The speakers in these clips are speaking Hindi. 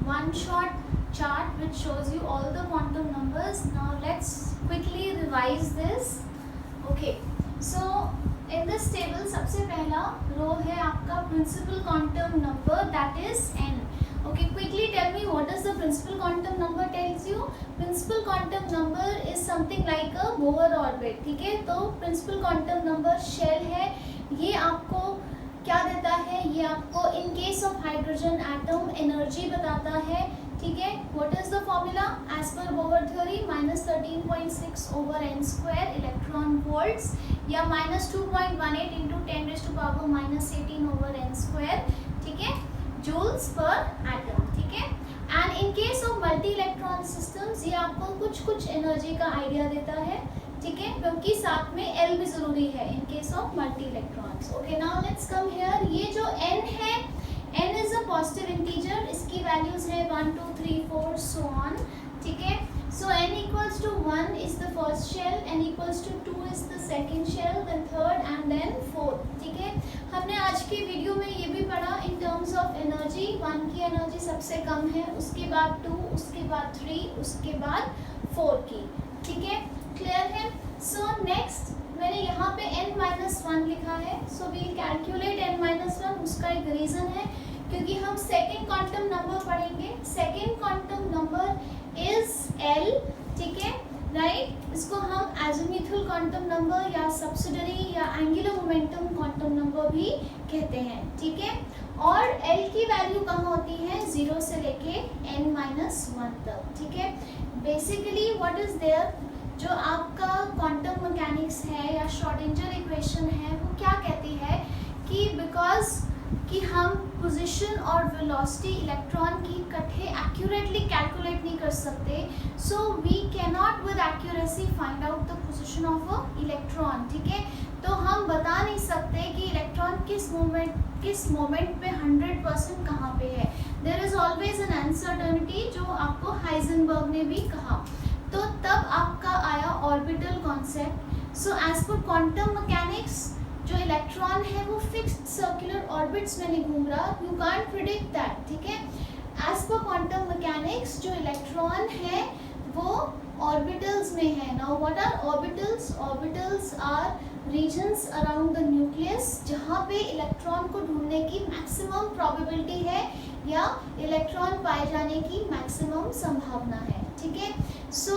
one shot chart which shows you all the quantum numbers. Now let's quickly revise this. Okay, so in this table सबसे पहला रो है आपका principal quantum number, that is n. Okay, quickly tell me what does the principal quantum number tells you. Principal quantum number is something like a Bohr orbit. ठीक है, तो principal quantum number shell है, ये आपको क्या देता है, ये आपको in case of hydrogen atom energy बताता है. ठीक है, what is the formula as per Bohr theory, -13.6 over n square electron volts या -2.18 इंटू 10⁻⁻18 ओवर n स्क्वायर. ठीक है, जूल्स पर एटम. ठीक है, and in case of multi electron systems ये आपको कुछ एनर्जी का आइडिया देता है. ठीक है, क्योंकि साथ में L भी जरूरी है in case of multi electrons. Okay, now let's come here. ये जो n है, n is a positive integer, इसकी वैल्यूज है 1 2 3 4 सो ऑन. ठीक है, so n equals to 1 is the first shell, n equals to 2 is the second shell, then third and then fourth. ठीक है, हमने आज के वीडियो में ये भी पढ़ा इन टर्म्स ऑफ एनर्जी. 1 की एनर्जी सबसे कम है, उसके बाद 2, उसके बाद 3, उसके बाद 4 की. ठीक है, क्लियर है. सो नेक्स्ट मैंने यहाँ पे n-1 लिखा है. So we calculate n-1. उसका एक रीज़न है, क्योंकि हम सेकेंड क्वांटम नंबर पढ़ेंगे. Second quantum number is L. ठीक है, राइट. इसको हम एजिमुथल क्वांटम नंबर या सब्सिडरी या एंगुलर मोमेंटम क्वांटम नंबर भी कहते हैं. ठीक है, और L की वैल्यू कहाँ होती है, 0 से लेके n-1 तक. ठीक है, बेसिकली व्हाट इज देयर, जो आपका क्वांटम मैकेनिक्स है या श्रोडिंगर इक्वेशन है, वो क्या कहती है कि बिकॉज कि हम पोजीशन और वेलोसिटी इलेक्ट्रॉन की इकट्ठे एक्यूरेटली कैलकुलेट नहीं कर सकते, so we can not with accuracy find out the position of a electron. ठीक है, तो हम बता नहीं सकते कि इलेक्ट्रॉन किस मोमेंट पे 100% कहाँ पे है. There is always an uncertainty, जो आपको हाइजेनबर्ग ने भी कहा. तो तब आपका आया orbital concept. So as per quantum mechanics जो इलेक्ट्रॉन है वो फिक्स्ड सर्कुलर ऑर्बिट्स में नहीं घूम रहा, यू कांट प्रिडिक्ट दैट. ठीक है, एज पर क्वांटम मैकेनिक्स जो इलेक्ट्रॉन है वो ऑर्बिटल्स में है. Now what are orbitals? Orbitals are regions around the nucleus जहाँ पे इलेक्ट्रॉन को ढूंढने की मैक्सिमम प्रोबेबिलिटी है या इलेक्ट्रॉन पाए जाने की मैक्सिमम संभावना है. ठीक है, सो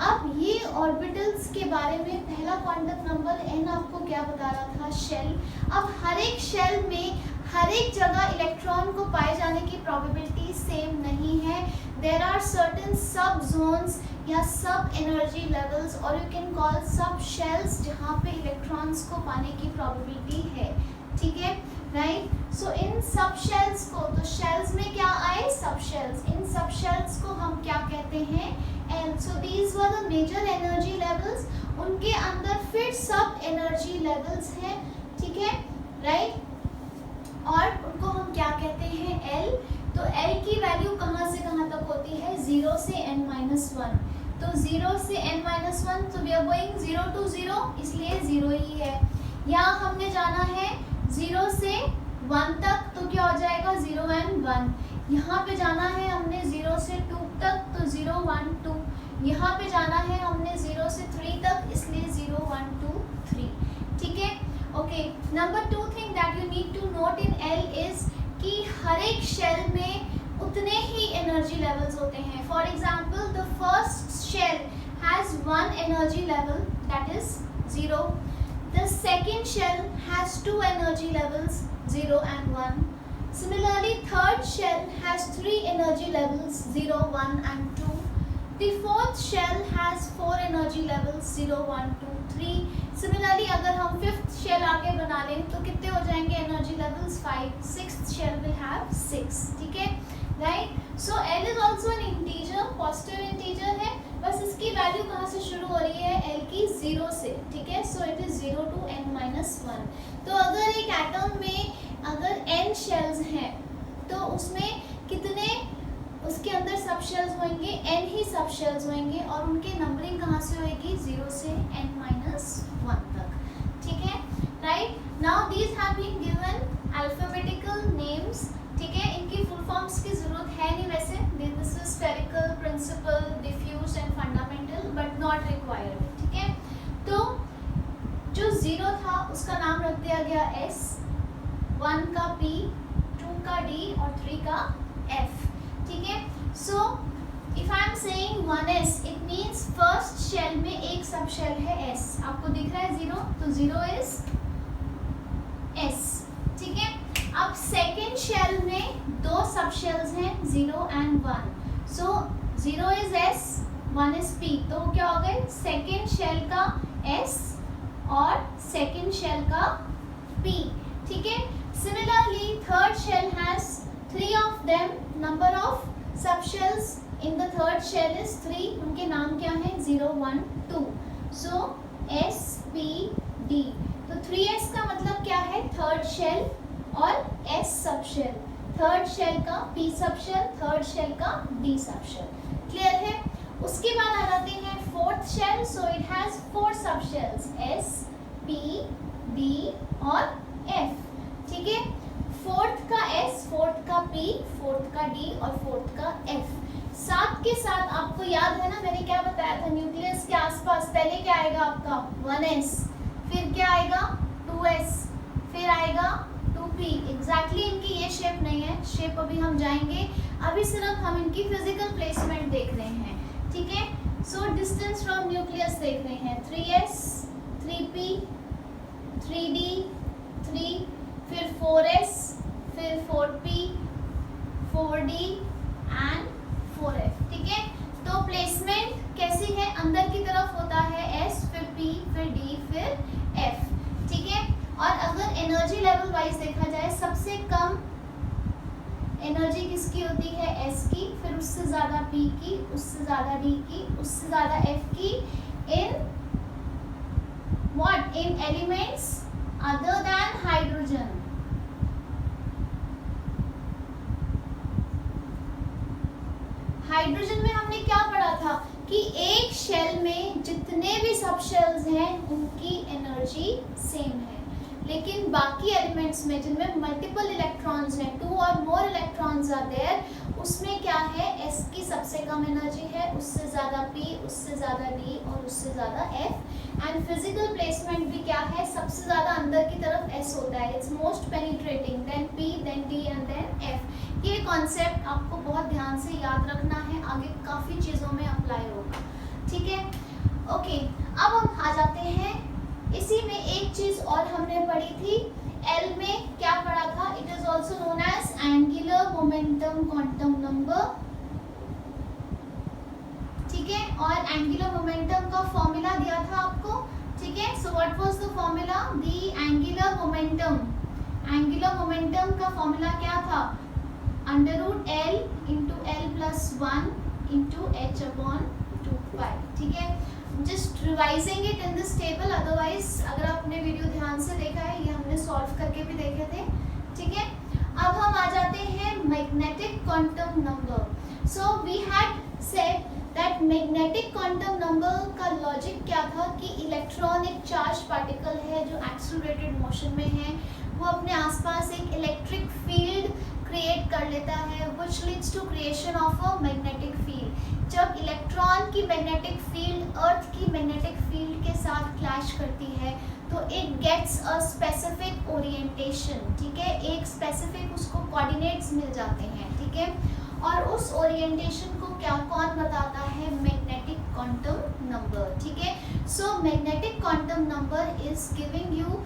अब ये ऑर्बिटल्स के बारे में पहला क्वांटम नंबर n आपको क्या बता रहा था, शेल. अब हर एक शेल में हर एक जगह इलेक्ट्रॉन को पाए जाने की प्रोबेबिलिटी सेम नहीं है. देयर आर सर्टेन सब जोन्स या सब एनर्जी लेवल्स और यू कैन कॉल सब शेल्स जहाँ पे इलेक्ट्रॉन्स को पाने की प्रोबेबिलिटी है. ठीक है, राइट. सो इन सब शेल्स को, तो शेल्स में क्या आए, सब शेल्स. इन सब शेल्स को हम क्या कहते हैं, l. So these were the major energy levels. उनके अंदर फिर सब एनर्जी लेवल्स हैं. ठीक है, राइट, और उनको हम क्या कहते हैं, एल. तो एल की वैल्यू कहाँ से कहाँ तक होती है, 0 से n-1. तो 0 से n-1, तो वी आर गोइंग 0 to 0, इसलिए 0 ही है. यहाँ हमने जाना है 0 से 1 तक, तो क्या हो जाएगा, 0 and 1. यहाँ पे जाना है हमने 0 से 2 तक, तो 0 1 2. यहाँ पे जाना है हमने 0 से 3 तक, इसलिए 0 1 2 3. ठीक है, okay. Number 2 thing that you need to note in l is कि हर एक शेल में उतने ही एनर्जी लेवल्स होते हैं. For example the first shell has 1 energy level, that is 0. The second shell has 2 energy levels, 0 and 1. Similarly, third shell has 3 energy levels, 0, 1 and 2. The fourth shell has 4 energy levels, 0, 1, 2, 3. Similarly, अगर हम fifth shell आगे बना लें तो कितने हो जाएंगे energy levels, 5. Sixth shell will have 6. ठीक है, right? So L is also an integer, positive integer है. बस इसकी वैल्यू कहाँ से शुरू हो रही है, L की 0 से. ठीक है, so it is 0 to n-1. तो अगर एक एटम में अगर n शेल्स हैं तो उसमें कितने, उसके अंदर सब शेल्स होंगे, n ही सब शेल्स होंगे, और उनके नंबरिंग कहाँ से होएगी, 0 से n-1 तक. ठीक है, right. Now these have been given alphabetical names. ठीक है, इनकी फुल फॉर्म्स की जरूरत है नहीं वैसे, 1 का p, 2 का d और 3 का f, ठीक है। So if I am saying 1s, it means first shell में एक सब शेल है s, आपको दिख रहा है 0, तो 0 इज s, ठीक है। अब सेकेंड शेल में दो सब शेल्स हैं 0 and 1, so 0 is s, 1 is p, तो क्या हो गए सेकेंड शेल का s और सेकेंड शेल का p, ठीक है। Similarly third shell has 3 of them, number of sub shells in the third shell is 3, उनके नाम क्या है 0 1 2, सो s p d, तो 3s का मतलब क्या है थर्ड शेल और s sub shell, third shell का p sub shell, third shell का d सब शेल, क्लियर है। उसके बाद आ जाते हैं fourth shell, so it has 4 sub shells s p d और f, ठीक है। फोर्थ का s, फोर्थ का p, फोर्थ का d और फोर्थ का f। साथ के साथ आपको याद है ना मैंने क्या बताया था, न्यूक्लियस के आसपास पहले क्या आएगा आपका 1s, फिर क्या आएगा 2s, फिर आएगा 2p। एग्जैक्टली इनकी ये शेप नहीं है, शेप अभी हम जाएंगे, अभी सिर्फ हम इनकी फिजिकल प्लेसमेंट देख रहे हैं, ठीक है। सो डिस्टेंस फ्रॉम न्यूक्लियस देख रहे हैं 3s, 3p, 3d, 3, फिर 4s, फिर 4p, 4d एंड 4f, ठीक है। तो प्लेसमेंट कैसी है, अंदर की तरफ होता है s, फिर p, फिर d, फिर f, ठीक है। और अगर एनर्जी लेवल वाइज देखा जाए सबसे कम एनर्जी किसकी होती है s की, फिर उससे ज़्यादा p की, उससे ज़्यादा d की, उससे ज़्यादा f की, in what, in elements other than hydrogen. Hydrogen में हमने क्या पढ़ा था कि एक शेल में जितने भी सब शेल्स हैं उनकी एनर्जी सेम है, लेकिन बाकी एलिमेंट्स में जिनमें मल्टीपल इलेक्ट्रॉन्स हैं, 2 और मोर इलेक्ट्रॉन्स आर देयर, उसमें क्या है s की सबसे कम एनर्जी है, उससे ज़्यादा p, उससे ज़्यादा d और उससे ज़्यादा f। एंड फिजिकल प्लेसमेंट भी क्या है, सबसे ज़्यादा अंदर की तरफ s होता है, it's most penetrating, then p, then d and then f। ये कॉन्सेप्ट आपको बहुत ध्यान से याद रखना है, आगे काफ़ी चीज़ों में अप्लाई होगा, ठीक है। ओके, अब हम आ जाते हैं इसी में एक चीज़ और हमने पढ़ी थी, L में क्या पढ़ा था, it is also known as angular momentum quantum number, ठीक है। और एंगुलर मोमेंटम का फॉर्मूला दिया था आपको, ठीक है। So what was the formula, the angular momentum, angular momentum का फॉर्मूला क्या था, √L into L plus 1 into h/2π, ठीक है। Just revising it in this table, otherwise अगर आपने वीडियो ध्यान से देखा है ये हमने सॉल्व करके भी देखे थे, ठीक है। अब हम आ जाते हैं magnetic quantum number. So we had said that magnetic quantum number का लॉजिक क्या था कि इलेक्ट्रॉन एक चार्ज पार्टिकल है जो एक्सेलरेटेड मोशन में है, वो अपने आसपास एक इलेक्ट्रिक फील्ड क्रिएट कर लेता है which leads to creation of a magnetic field। जब इलेक्ट्रॉन की मैग्नेटिक फील्ड अर्थ की मैग्नेटिक फील्ड के साथ क्लैश करती है तो it gets a specific orientation, ठीक है, एक स्पेसिफिक उसको कोऑर्डिनेट्स मिल जाते हैं, ठीक है। और उस ओरिएंटेशन को क्या कौन बताता है, मैग्नेटिक क्वांटम नंबर, ठीक है। So magnetic quantum number is giving you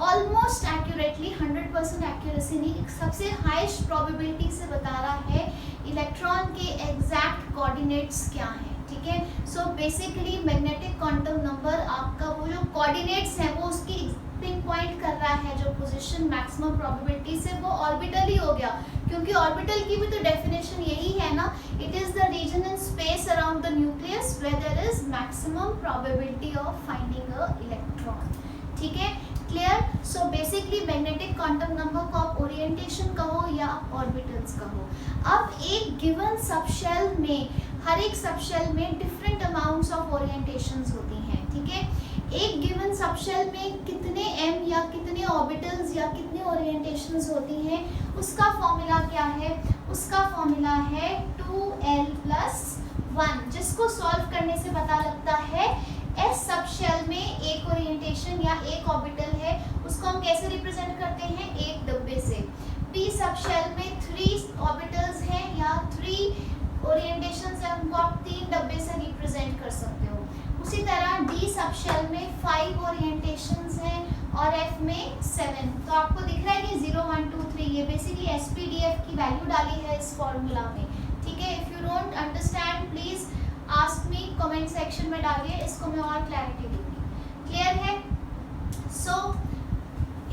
almost accurately 100% accuracy नहीं, सबसे हाईएस्ट प्रोबेबिलिटी से बता रहा है इलेक्ट्रॉन के एग्जैक्ट कोऑर्डिनेट्स क्या हैं, ठीक है। सो बेसिकली मैग्नेटिक क्वांटम नंबर आपका वो जो कोऑर्डिनेट्स हैं वो उसकी पिन पॉइंट कर रहा है, जो पोजीशन मैक्सिमम प्रोबेबिलिटी से वो ऑर्बिटल ही हो गया, क्योंकि ऑर्बिटल की भी तो डेफिनेशन यही है ना, it is the region in space around the nucleus where there is maximum probability of finding a electron, ठीक है, clear. So basically magnetic quantum number को आप ओरिएंटेशन कहो या ऑर्बिटल्स कहो। अब एक गिवन सबशेल में, हर एक सबशेल में डिफरेंट अमाउंट्स ऑफ ओरिएंटेशंस होती हैं, ठीक है। एक गिवन सबशेल में कितने m या कितने ऑर्बिटल्स या कितने ओरिएंटेशंस होती हैं, उसका फॉर्मूला क्या है, उसका फॉर्मूला है 2l + 1, जिसको सॉल्व करने से पता लगता है S सबशेल में एक ओरिएंटेशन या एक ऑर्बिटल है, उसको हम कैसे रिप्रेजेंट करते हैं, एक डब्बे से। p सब शेल में 3 ऑर्बिटल्स हैं या 3 ओरिएंटेशंस है, उनको आप 3 डब्बे से रिप्रेजेंट कर सकते हो। उसी तरह d सब शेल में 5 ओरिएंटेशंस हैं और f में 7। तो आपको दिख रहा है कि 0 1 2 3 ये बेसिकली SPDF की वैल्यू डाली है इस फॉर्मूला में, ठीक है। If you don't understand please ask me, comment section में डालिए, इसको मैं और क्लैरिटी दूंगी। क्लियर है? सो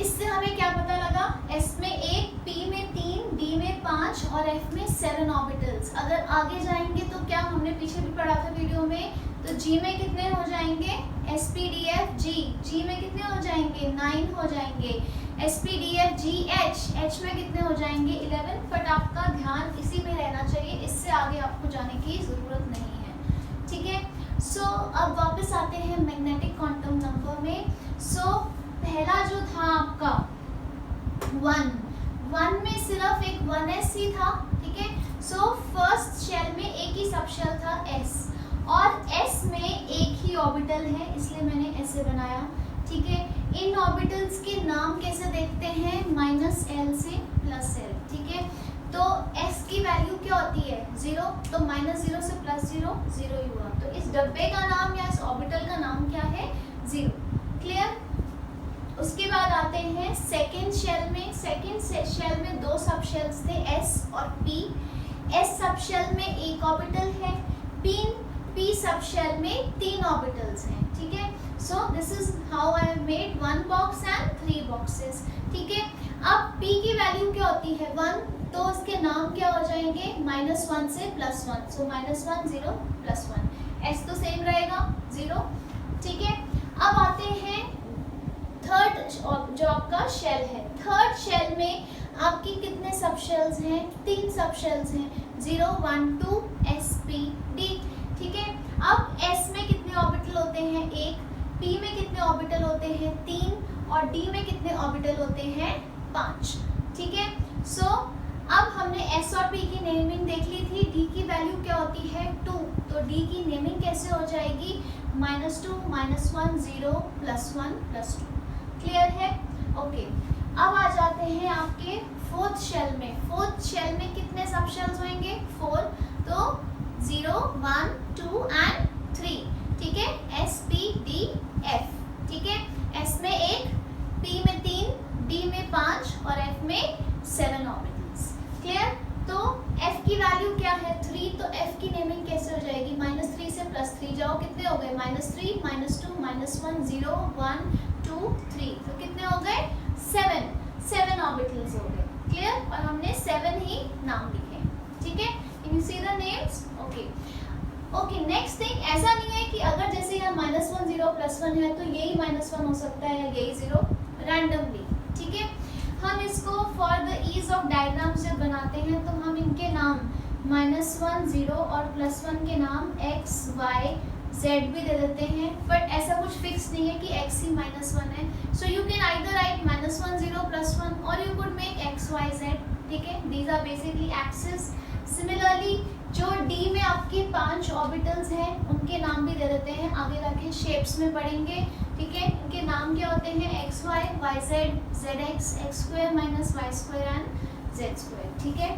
इससे हमें क्या पता लगा, S में 1, P में 3, D में 5 और F में 7 ऑर्बिटल्स। अगर आगे जाएंगे तो क्या हमने पीछे भी पढ़ा था वीडियो में, तो G में कितने हो जाएंगे, SPDF G में कितने हो जाएंगे, 9 हो जाएंगे। SPDF H में कितने हो जाएंगे, 11। बट आपका ध्यान इसी में रहना चाहिए, इससे आगे आपको जाने की ज़रूरत नहीं है, ठीक है। सो अब वापस आते हैं मैग्नेटिक क्वांटम नंबर में। सो पहला जो था आपका 1 में सिर्फ एक 1s ही था, ठीक है। सो फर्स्ट शेल में एक ही सब शेल था S, और S में एक ही ऑर्बिटल है, इसलिए मैंने ऐसे बनाया, ठीक है। इन ऑर्बिटल्स के नाम कैसे देखते हैं, -l से +l, ठीक है। तो S की वैल्यू क्या होती है, 0, तो -0 से +0 0 ही हुआ। तो इस डब्बे का नाम या इस ऑर्बिटल का नाम क्या है, 0। क्लियर? उसके बाद आते हैं सेकेंड शेल में। सेकेंड शेल में 2 सब शेल्स थे, S और P। S सब शेल में एक ऑर्बिटल है, P सब शेल में 3 ऑर्बिटल्स हैं, ठीक है। So this is how I have made 1 box and 3 boxes, ठीक है। अब P की वैल्यू क्या होती है, 1, तो उसके नाम क्या हो जाएंगे, -1 से +1, सो -1 0 +1। S तो सेम रहेगा 0, ठीक है। अब आते हैं थर्ड जो आपका शेल है। थर्ड शेल में आपकी कितने सब शेल्स हैं, 3 सब शेल्स हैं, 0 1 2 S P D, ठीक है। अब S में कितने ऑर्बिटल होते हैं, 1, P में कितने ऑर्बिटल होते हैं, 3, और D में कितने ऑर्बिटल होते हैं, 5, ठीक है। सो अब हमने S और P की नेमिंग देख ली थी। D की वैल्यू क्या होती है, 2, तो D की नेमिंग कैसे हो जाएगी, -2 -1 0 +1 +2। क्लियर है? ओके। अब आ जाते हैं आपके फोर्थ शेल में। फोर्थ शेल में कितने सब शेल्स होंगे, 4, तो 0 1 2 एंड 3, ठीक है। S P D F, ठीक है। S में 1, P में 3, D में 5 और F में 7 ऑर्बिटल्स। क्लियर? तो F की वैल्यू क्या है, 3, तो F की नेमिंग कैसे हो जाएगी, -3 से +3 जाओ, कितने हो गए, -3 -2 -1 0 1 2 3, तो कितने हो गए, 7 ऑर्बिटल्स हो गए। क्लियर? और हमने 7 ही नाम लिखे, ठीक है। You see the names, okay. Okay, next thing, ऐसा नहीं है कि अगर जैसे यहाँ -1 0 +1 है तो यही -1 हो सकता है या यही 0, रैंडमली, ठीक है। हम इसको for the ease of diagram जब बनाते हैं तो हम इनके नाम -1 0 और +1 के नाम x y z भी दे देते हैं, बट ऐसा कुछ फिक्स नहीं है कि x ही -1 है। So you can either write -1 0 +1 और you could make x y z, ठीक है। These are basically axis. Similarly जो D में आपके 5 ऑर्बिटल्स हैं उनके नाम भी दे देते हैं, आगे जाके शेप्स में पढ़ेंगे, ठीक है। इनके नाम क्या होते हैं, x y y z z x x square minus y square and z square, ठीक है,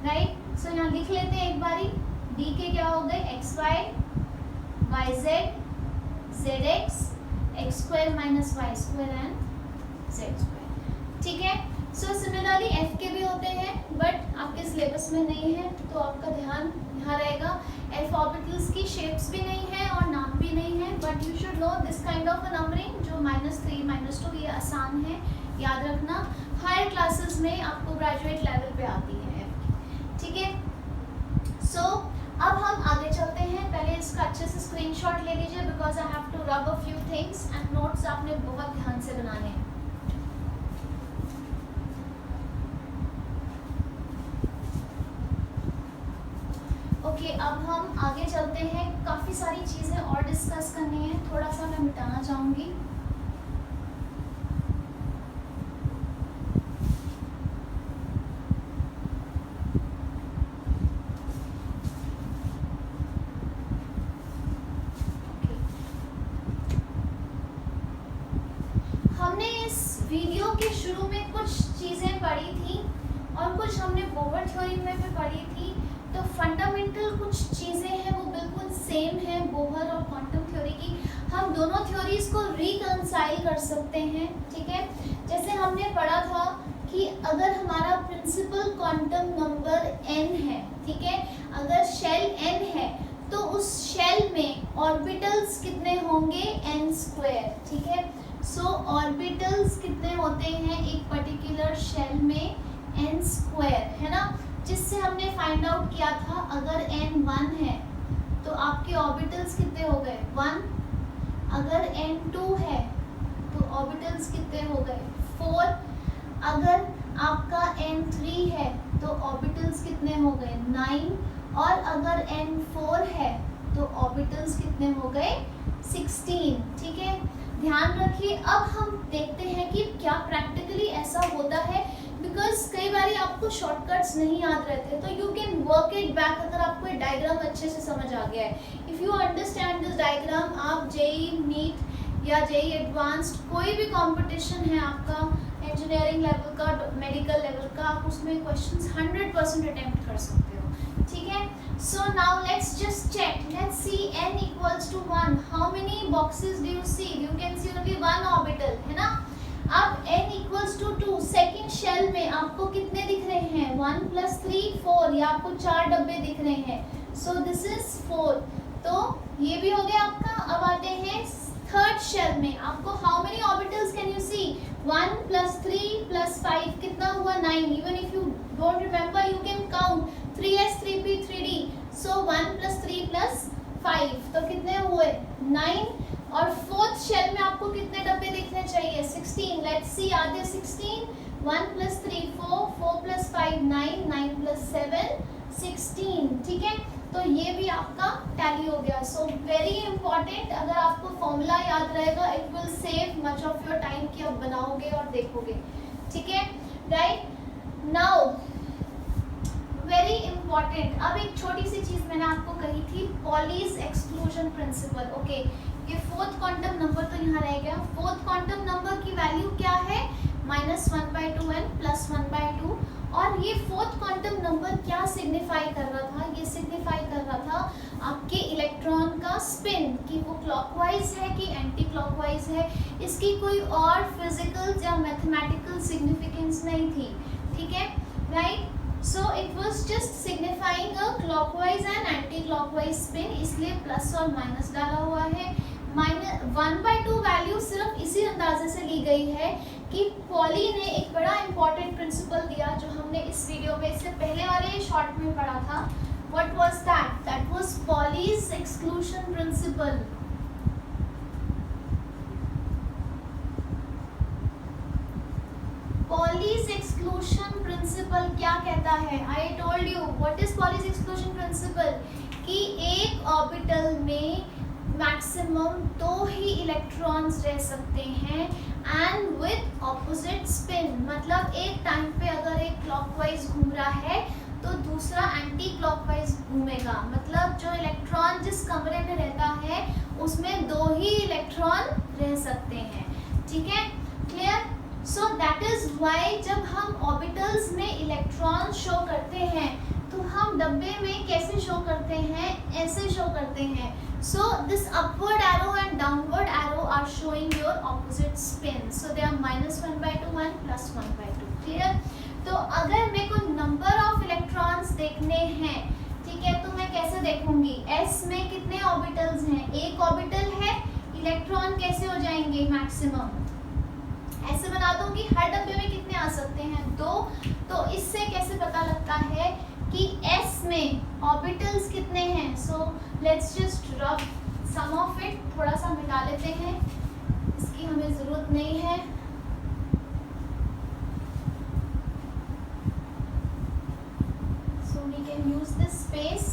राइट। सो यहाँ लिख लेते हैं एक बारी, D के क्या हो गए, x y y z z x x square minus y square and z square, ठीक है। सो सिमिलरली F के भी होते हैं, बट आपके सिलेबस में नहीं है तो आपका ध्यान यहाँ रहेगा। F ऑर्बिटल्स की शेप्स भी नहीं है और नाम भी नहीं है, but you should know this kind of a numbering, जो -3 -2 ये आसान है, याद रखना। हायर क्लासेस में आपको ग्रेजुएट लेवल पे आती है F, ठीक है। सो अब हम आगे चलते हैं, पहले इसका अच्छे से स्क्रीनशॉट ले लीजिए, because I have to rub a few things and notes आपने बहुत ध्यान से बनाने हैं। ओके, अब हम आगे चलते हैं, काफ़ी सारी चीज़ें और डिस्कस करनी है, थोड़ा सा मैं मिटाना चाहूँगी। हमने इस वीडियो बोहर थ्योरी में भी पढ़ी थी, तो फंडामेंटल कुछ चीज़ें हैं वो बिल्कुल सेम है बोहर और क्वांटम थ्योरी की। हम दोनों थ्योरीज को रिकंसाइल कर सकते हैं, ठीक है। जैसे हमने पढ़ा था कि अगर हमारा प्रिंसिपल क्वांटम नंबर n है, ठीक है, अगर शेल n है तो उस शेल में ऑर्बिटल्स कितने होंगे, n², ठीक है। सो ऑर्बिटल्स कितने होते हैं एक पर्टिकुलर शेल में, n², है ना, जिससे हमने फाइंड आउट किया था अगर n 1 है तो आपके ऑर्बिटल्स कितने हो गए, 1। अगर n 2 है तो ऑर्बिटल्स कितने हो गए, 4। अगर आपका n 3 है तो ऑर्बिटल्स कितने हो गए, 9। और अगर n 4 है तो ऑर्बिटल्स कितने हो गए, 16, ठीक है। ध्यान रखिए। अब हम देखते हैं कि क्या प्रैक्टिकली ऐसा होता है, बिकॉज कई बार आपको शॉर्टकट्स नहीं याद रहते, तो you can work it back अगर आपको ये डायग्राम अच्छे से समझ आ गया है। If you understand this diagram, आप जेई नीट या जेई एडवांस्ड कोई भी कंपटीशन है आपका, इंजीनियरिंग लेवल का, मेडिकल लेवल का, आप उसमें क्वेश्चंस 100% अटेम्प्ट कर सकते हो, ठीक है। So now let's just check, let's see n equals to 1, how many boxes do you see, you can see only 1 orbital, है ना। अब n equals to 2, second shell में आपको कितने दिख रहे हैं, 1 + 3 4, या आपको 4 डब्बे दिख रहे हैं, सो दिस इज 4, तो ये भी हो गया आपका। अब आते हैं थर्ड शेल में, आपको how many orbitals can you see, 1 + 3 + 5 कितना हुआ, 9। Even if you don't remember you can count 3s 3p 3d, so 1 + 3 + 5 तो कितने हुए, 9। और फोर्थ शेल में आपको कितने डब्बे दिखने चाहिए, 16। लेट्स सी, आर देयर 16, 1 + 3 4, 4 + 5 9, 9 + 7 16, ठीक है। तो ये भी आपका टैली हो गया। सो वेरी इंपॉर्टेंट, अगर आपको फॉर्मूला याद रहेगा it will save much of your time कि आप बनाओगे और देखोगे, ठीक है, राइट। नाउ वेरी इंपॉर्टेंट, अब एक छोटी सी चीज मैंने आपको कही थी, पॉलीज एक्सक्लूजन प्रिंसिपल। ओके, ये फोर्थ क्वांटम नंबर तो यहाँ रह गया। फोर्थ क्वांटम नंबर की वैल्यू क्या है, -1/2 n + 1/2। और ये फोर्थ क्वांटम नंबर क्या सिग्निफाई कर रहा था, ये सिग्निफाई कर रहा था आपके इलेक्ट्रॉन का स्पिन, कि वो क्लॉकवाइज है कि एंटी क्लॉकवाइज है। इसकी कोई और फिजिकल या मैथमेटिकल सिग्निफिकेंस नहीं थी, ठीक है, right. So it was just signifying a clockwise and anti clockwise spin, इसलिए प्लस और माइनस डाला हुआ है। -1/2 वैल्यू सिर्फ इसी अंदाजे से ली गई है कि पॉली ने एक बड़ा इंपॉर्टेंट प्रिंसिपल दिया जो हमने इस वीडियो में इससे पहले वाले शॉर्ट में पढ़ा था। What was that, that was Pauli's exclusion principle. Pauli's exclusion principle क्या कहता है, I told you what is Pauli's exclusion principle, कि एक ऑर्बिटल में मैक्सिमम 2 ही इलेक्ट्रॉन्स रह सकते हैं एंड विथ ऑपोजिट स्पिन। मतलब एक टाइम पे अगर एक क्लॉकवाइज घूम रहा है तो दूसरा एंटी क्लॉकवाइज घूमेगा। मतलब जो इलेक्ट्रॉन जिस कमरे में रहता है उसमें 2 ही इलेक्ट्रॉन रह सकते हैं, ठीक है, clear. So that is why जब हम ऑर्बिटल्स में इलेक्ट्रॉन शो करते हैं तो हम डब्बे में कैसे शो करते हैं, ऐसे शो करते हैं। So this upward arrow and downward arrow are showing your opposite spin. So they are -1/2 and +1/2. Clear? तो अगर मेरे को नंबर ऑफ इलेक्ट्रॉन्स देखने हैं, ठीक है, तो मैं कैसे देखूंगी, S में कितने ऑर्बिटल्स हैं, एक ऑर्बिटल है, इलेक्ट्रॉन कैसे हो जाएंगे मैक्सिमम, ऐसे बना दूंगी। हर डब्बे में कितने आ सकते हैं, 2। तो इससे कैसे पता लगता है कि S में ऑर्बिटल्स कितने हैं। सो लेट्स जस्ट रब सम ऑफ इट, थोड़ा सा मिटा लेते हैं, इसकी हमें ज़रूरत नहीं है। So we can use this space.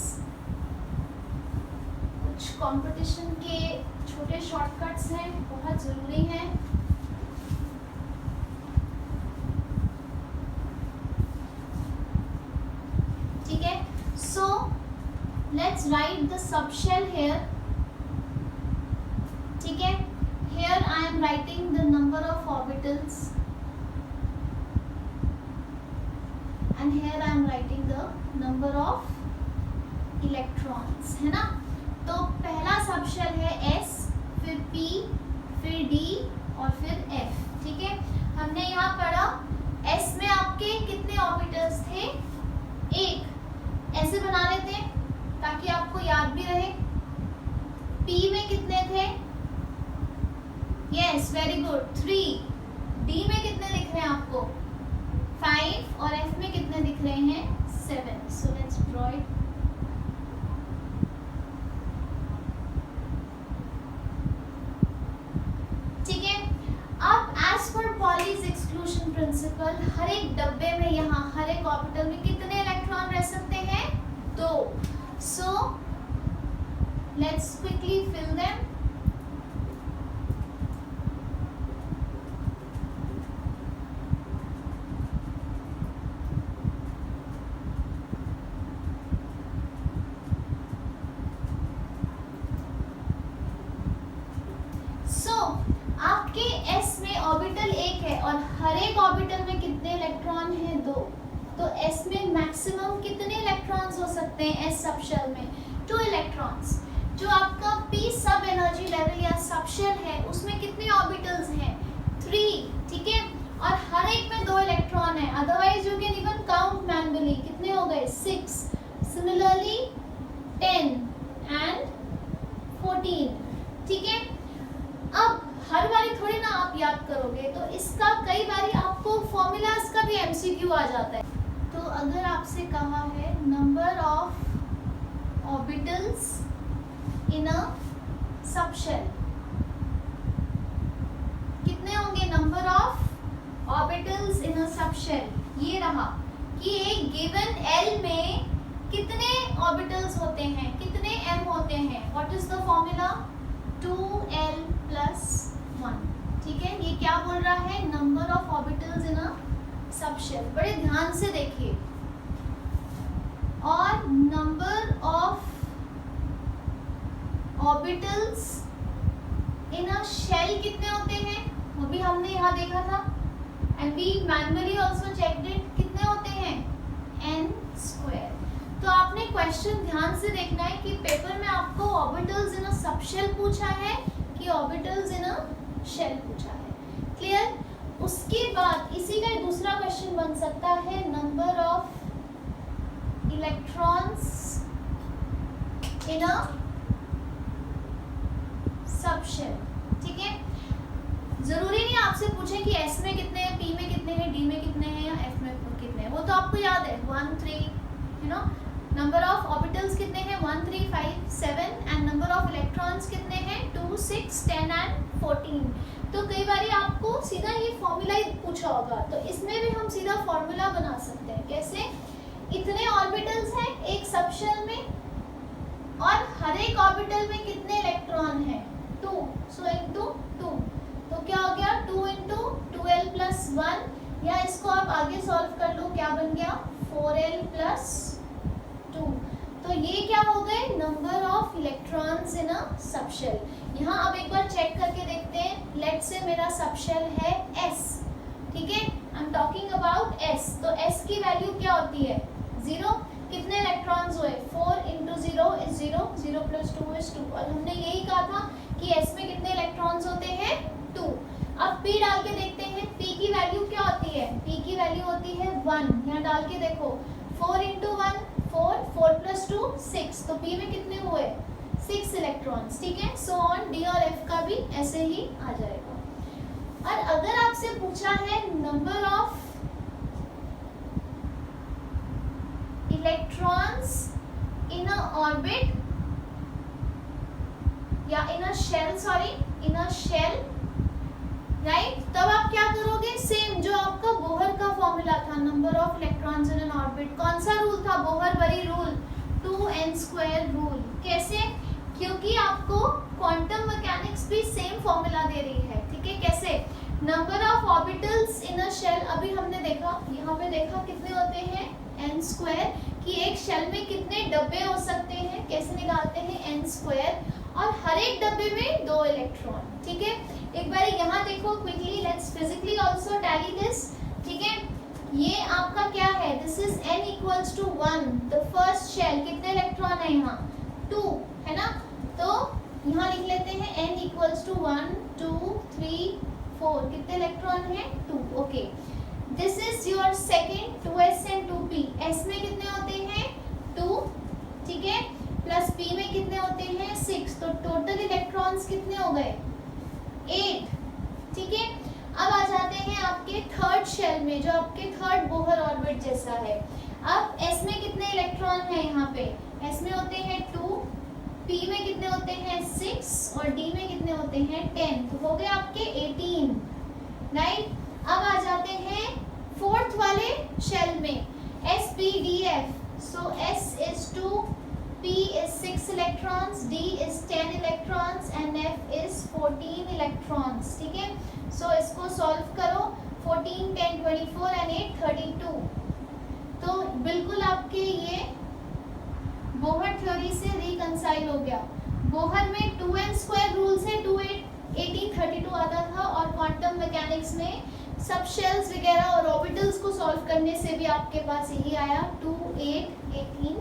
कुछ कंपटीशन के छोटे शॉर्टकट्स हैं, बहुत ज़रूरी हैं। ठीक है, सो let's write the subshell here, ठीक है। Here I am writing the number of orbitals and here I am writing the number of electrons, है ना। तो पहला सबशेल है S, फिर P, फिर D और फिर F, ठीक है। हमने यहाँ पढ़ा S में आपके कितने ऑर्बिटल्स थे, एक, ऐसे बना लेते हैं ताकि आपको याद भी रहे। P में कितने थे, यस वेरी गुड 3। D में कितने दिख रहे हैं आपको 5 और F में कितने दिख रहे हैं 7। So let's draw it. ठीक है, अब as per Pauli's exclusion principle, हर एक डब्बे में यहाँ हर एक ऑर्बिटल में कितने इलेक्ट्रॉन रह सकते हैं, 2। So let's quickly fill them. आपके S में ऑर्बिटल 1 है और हर एक ऑर्बिटल में कितने इलेक्ट्रॉन हैं, 2। तो S में मैक्सिमम कितने इलेक्ट्रॉन्स हो सकते हैं S सबशेल में, 2 इलेक्ट्रॉन्स। जो आपका P सब एनर्जी लेवल या सबशेल है उसमें कितने ऑर्बिटल्स हैं, 3, ठीक है। और हर एक में 2 इलेक्ट्रॉन है, otherwise you can even count manually, कितने हो गए 6, सिमिलरली 10 एंड 14, ठीक है। अब हर बारी थोड़ी ना आप याद करोगे, तो इसका कई बारी आपको फॉर्मूलाज का भी MCQ आ जाता है। तो अगर आपसे कहा है number of orbitals in a subshell, कितने होंगे number of orbitals in a subshell, ये रहा कि एक गिवन L में कितने ऑर्बिटल्स होते हैं, कितने M होते हैं। What is the formula, 2L + 1, ठीक है। ये क्या बोल रहा है, number of orbitals in a subshell. बड़े ध्यान से देखिए, और number of orbitals in a shell कितने होते हैं, वो भी हमने यहाँ देखा था, and we manually also checked it, कितने होते हैं n²। तो आपने क्वेश्चन ध्यान से देखना है कि पेपर में आपको ऑर्बिटल्स इन अ सबशेल पूछा है कि ऑर्बिटल्स इन अ शेल पूछा है, क्लियर। उसके बाद इसी का दूसरा क्वेश्चन बन सकता है number of electrons in a subshell, ठीक है। जरूरी नहीं आपसे पूछे कि S में कितने हैं, P में कितने हैं, D में कितने हैं या F में कितने हैं, वो तो आपको याद है 1 3, you know. Number of orbitals कितने हैं 1 3 5 7 एंड नंबर ऑफ इलेक्ट्रॉन्स कितने हैं 2 6 10 एंड 14। तो कई बार आपको सीधा ये फॉर्मूला ही पूछा होगा, तो इसमें भी हम सीधा फॉर्मूला बना सकते हैं। कैसे, इतने ऑर्बिटल्स हैं एक सबशेल में और हर एक ऑर्बिटल में कितने इलेक्ट्रॉन हैं 2, सो इनटू 2, तो क्या हो गया 2 × 2L + 1, या इसको आप आगे सॉल्व कर लो, क्या बन गया 4L + 2। तो ये क्या हो गए number of electrons in a subshell. यहाँ अब एक बार चेक करके देखते हैं, लेट्स से मेरा सबशेल है S, ठीक है, I am talking about S। तो S की वैल्यू क्या होती है 0, कितने इलेक्ट्रॉन्स हुए 4 × 0 = 0, 0 + 2 = 2, और हमने यही कहा था कि S में कितने इलेक्ट्रॉन्स होते हैं 2। अब P डाल के देखते हैं, P की वैल्यू क्या होती है, P की वैल्यू होती है 1, यहाँ डाल के देखो 4 × 1 4, 4 + 2 6, तो P में kiतने हुए 6 इलेक्ट्रॉन्स, ठीक है। सो ऑन D और F का भी ऐसे ही आ जाएगा। और अगर आपसे पूछा है number of electrons in a orbit या in a shell, sorry in a shell, right, तब आप क्या करोगे, सेम जो आपका बोहर का फॉर्मूला था, number of electrons in an orbit. कौन सा रूल था, बोहर-बरी रूल, 2n² रूल। कैसे, क्योंकि आपको क्वांटम मैकेनिक्स भी सेम फॉर्मूला दे रही है, ठीक है। कैसे, number of orbitals in a shell, अभी हमने देखा, यहाँ पे देखा कितने होते हैं n², कि एक शेल में कितने डब्बे हो सकते हैं, कैसे निकालते हैं n², और हर एक डब्बे में 2 इलेक्ट्रॉन, ठीक है। एक बार यहाँ देखो quickly, let's physically also tally this, ठीक है। ये आपका क्या है, this is n equals to 1, the first shell, कितने इलेक्ट्रॉन है यहाँ 2 है ना, तो यहाँ लिख लेते हैं n इक्वल्स टू 1 2 3 4, कितने इलेक्ट्रॉन है 2, okay. This is your second 2s and 2p, s में कितने होते हैं 2, ठीक है, प्लस p में कितने होते हैं 6, तो टोटल इलेक्ट्रॉन्स कितने हो गए 8, ठीक है। अब आ जाते हैं आपके थर्ड शेल में, जो आपके थर्ड बोहर ऑर्बिट जैसा है। अब s में कितने इलेक्ट्रॉन है, यहाँ पे s में होते हैं 2, p में कितने होते हैं 6 और d में कितने होते हैं 10, तो हो गए आपके 18, राइट। अब आ जाते हैं फोर्थ वाले शेल में, s p d f, so s is 2, p is 6 electrons, d is 10 electrons and f is 14 electrons, ठीक है। सो इसको सॉल्व करो, 14 10 24 and 8 32, तो बिल्कुल आपके ये बोहर थ्योरी से रिकंसाइल हो गया। बोहर में 2n² रूल से 1832 आता था, और क्वांटम मैकेनिक्स में सब शेल्स वगैरह और ऑर्बिटल्स को सॉल्व करने से भी आपके पास यही आया 2 8 18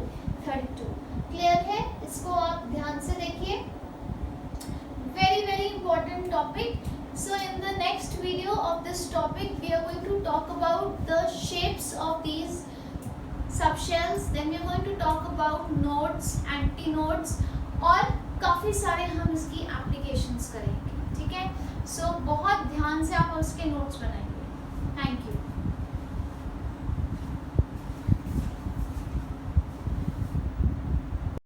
32। क्लियर है, इसको आप ध्यान से देखिए, very very important topic. So in the next video of this topic we are going to talk about the shapes of these subshells, then we are going to talk about nodes, antinodes, और काफ़ी सारे हम इसकी applications करेंगे, ठीक है। So बहुत ध्यान से आप उसके notes बनाएंगे। Thank you.